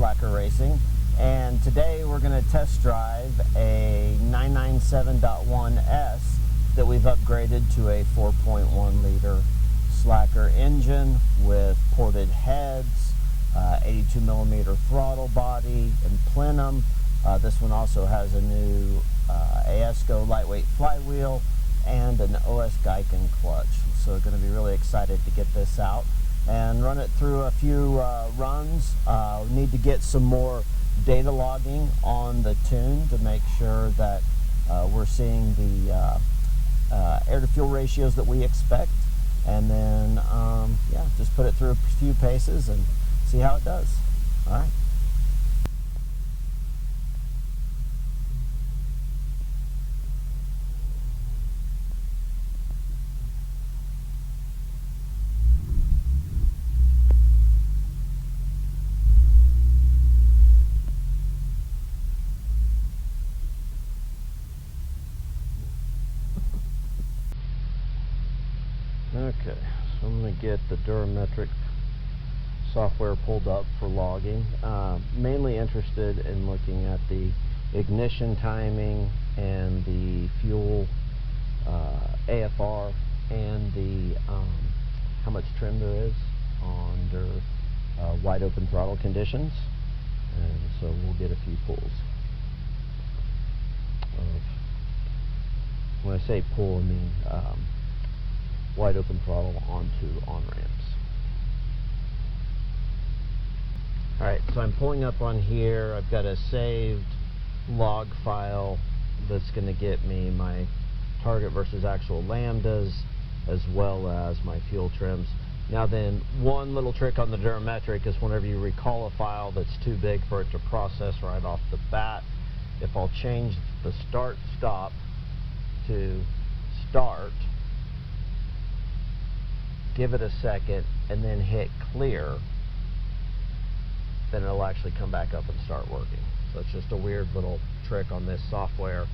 Slakker Racing, and today we're going to test drive a 997.1S that we've upgraded to a 4.1 liter Slakker engine with ported heads, 82 millimeter throttle body and plenum. This one also has a new ASCO lightweight flywheel and an OS Geiken clutch. So we're going to be really excited to get this out and run it through a few runs. We need to get some more data logging on the tune to make sure that we're seeing the air to fuel ratios that we expect, and then yeah, just put it through a few paces and see how it does. All right. Okay, so I'm going to get the Durametric software pulled up for logging. Mainly interested in looking at the ignition timing and the fuel AFR and the how much trim there is under wide open throttle conditions. And so we'll get a few pulls. When I say pull, I mean wide open throttle onto on-ramps. Alright, so I'm pulling up on here. I've got a saved log file that's going to get me my target versus actual lambdas as well as my fuel trims. Now then, one little trick on the Durametric is whenever you recall a file that's too big for it to process right off the bat, if I'll change the start-stop to start, give it a second, and then hit clear, then it'll actually come back up and start working. So it's just a weird little trick on this software.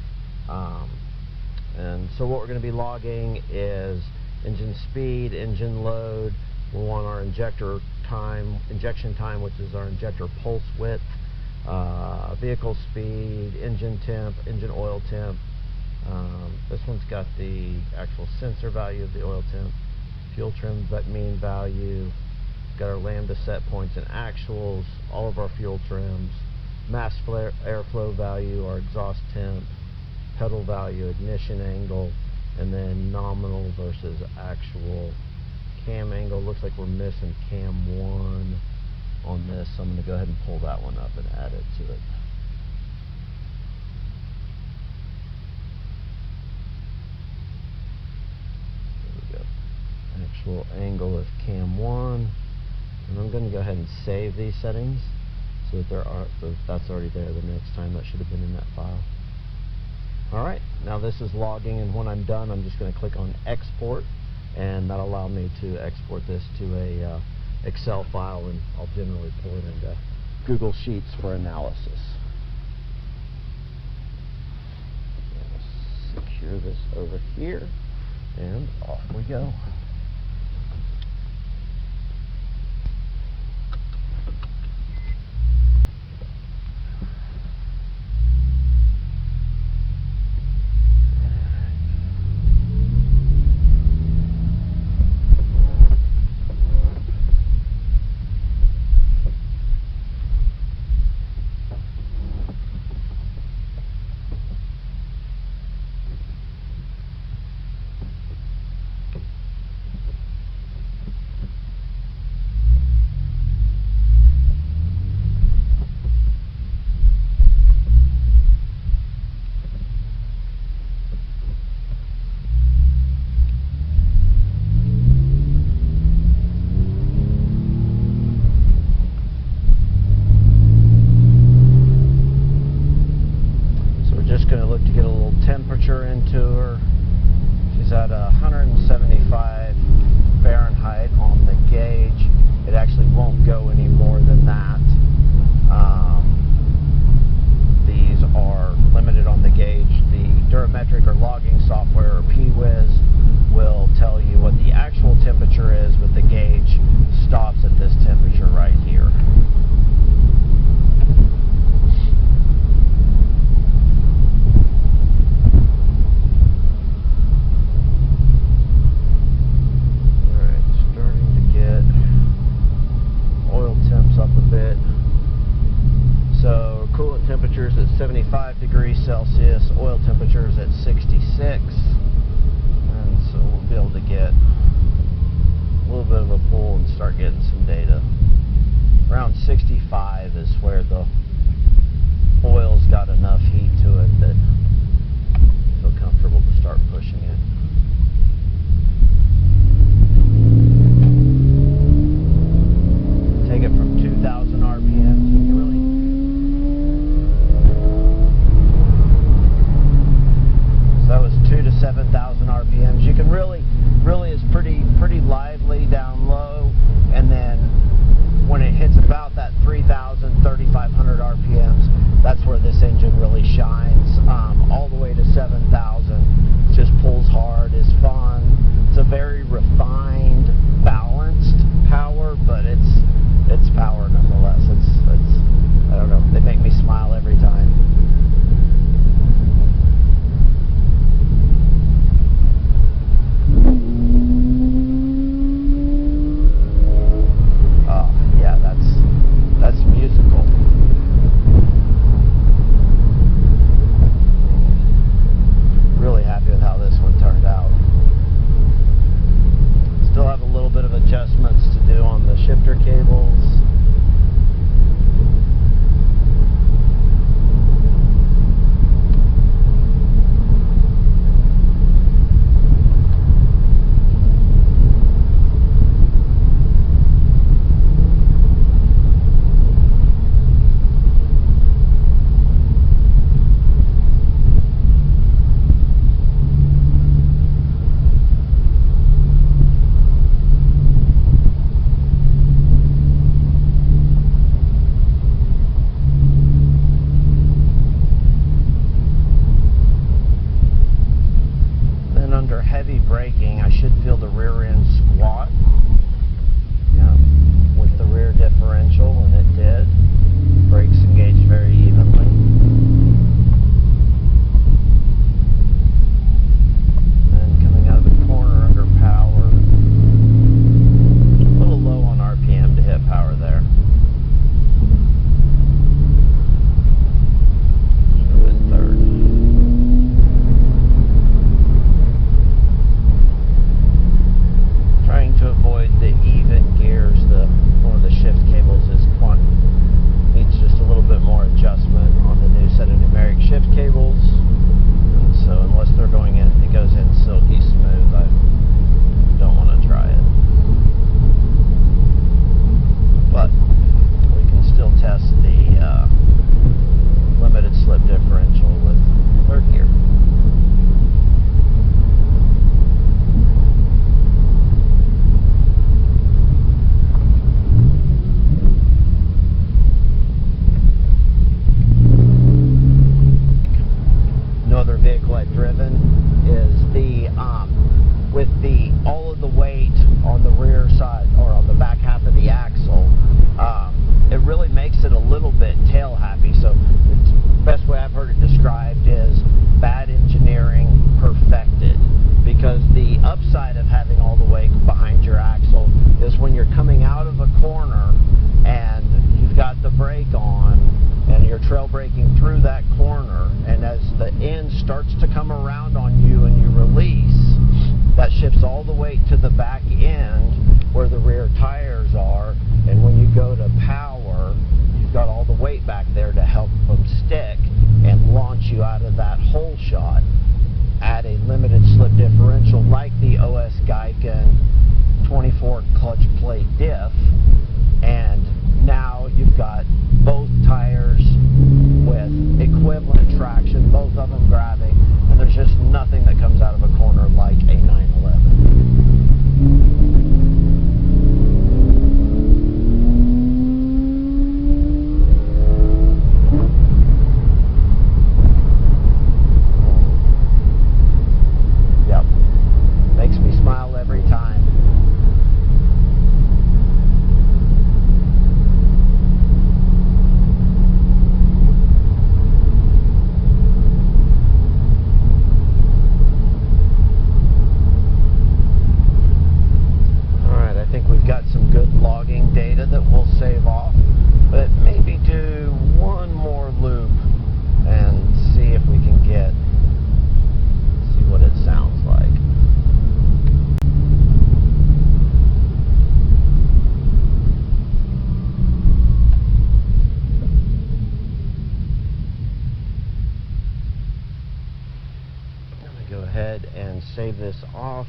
And so what we're going to be logging is engine speed, engine load. We want our injection time, which is our injector pulse width, vehicle speed, engine temp, engine oil temp. This one's got the actual sensor value of the oil temp, fuel trim mean value, got our lambda set points and actuals, all of our fuel trims, mass airflow value, our exhaust temp, pedal value, ignition angle, and then nominal versus actual cam angle. Looks like we're missing cam 1 on this, so I'm going to go ahead and pull that one up and add it to it. Actual angle of cam 1, and I'm going to go ahead and save these settings so that that's already there the next time. That should have been in that file. Alright, now this is logging, and when I'm done I'm just going to click on export, and that'll allow me to export this to a Excel file, and I'll generally pull it into Google Sheets for analysis. Secure this over here, and off we go. start getting some data. Around 65 is where the oil's got enough heat to it that I feel comfortable to start pushing it. Take it from 2,000 RPMs. You can really that was 2,000 to 7,000 RPMs. You can really is pretty lively down low, and then when it hits about that 3,000, 3,500 RPMs, that's where this engine really shines. All the way to 7,000, it just pulls hard, is fun. It's a very refined, balanced power, but it's power nonetheless. It's I don't know. They make me smile every time. That's musical. Really happy with how this one turned out. Still have a little bit of adjustments to do on the shifter cables. Heavy braking, I should feel the rear end squat, with the rear differential, and it did. Brakes engaged very evenly. And coming out of the corner under power, a little low on RPM to hit power there. In third. To avoid the even gears, one of the shift cables needs just a little bit more adjustment on the new set of numeric shift cables, and so unless it goes in silky smooth, I don't want to try it. But we can still test the limited slip differential with third gear. Other vehicle I've driven is with all of the weight on the rear side or on the back half of the axle, it really makes it a little bit tail happy. So the best way I've heard it described is bad engineering perfected, because the upside of having all the weight behind your axle is when you're coming out of a corner and you've got the brake on and you're trail braking through that corner, and as the end starts to come around on you and you release, that shifts all the weight to the back end where the rear tires are, and when you go to power, you've got all the weight back there to help them stick and launch you out of that hole shot at a limited slip differential like the OS Geiken 24 clutch plate diff. And now you've got both tires with equivalent traction, both of them grabbing, and there's just nothing that comes out of a corner like a 911. save this off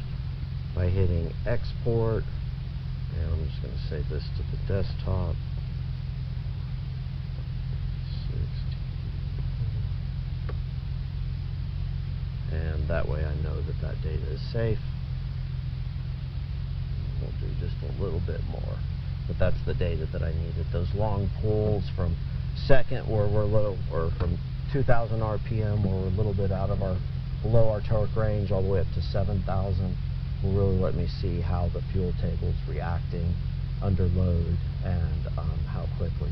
by hitting export, and I'm just going to save this to the desktop. 16. And that way I know that that data is safe. We'll do just a little bit more, but that's the data that I needed. Those long pulls from second where we're little, or from 2,000 RPM where we're a little bit out of our, below our torque range, all the way up to 7,000 will really let me see how the fuel table's reacting under load and how quickly.